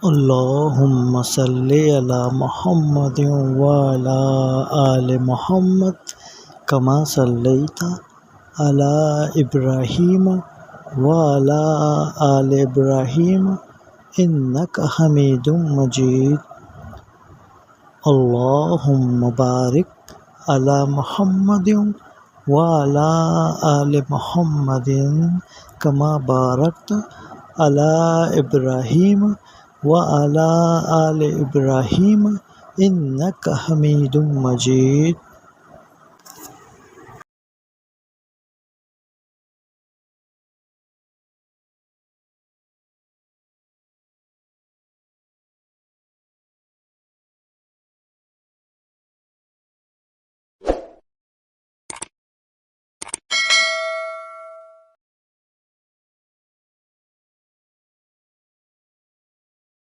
अल्लाहुम्मा सल्लि अला मुहम्मदिन व अला आलि मुहम्मद कमा सल्लैता अला इब्राहीम व अला आलि इब्राहीम इन्नका हमीदुम मजीद। अल्लाहुम्मा बारिक अला मुहम्मदिन व अला आलि मुहम्मदिन कमा बारकता अला इब्राहीम व अला आलि इब्राहीम इन्नका हमीदुम मजीद।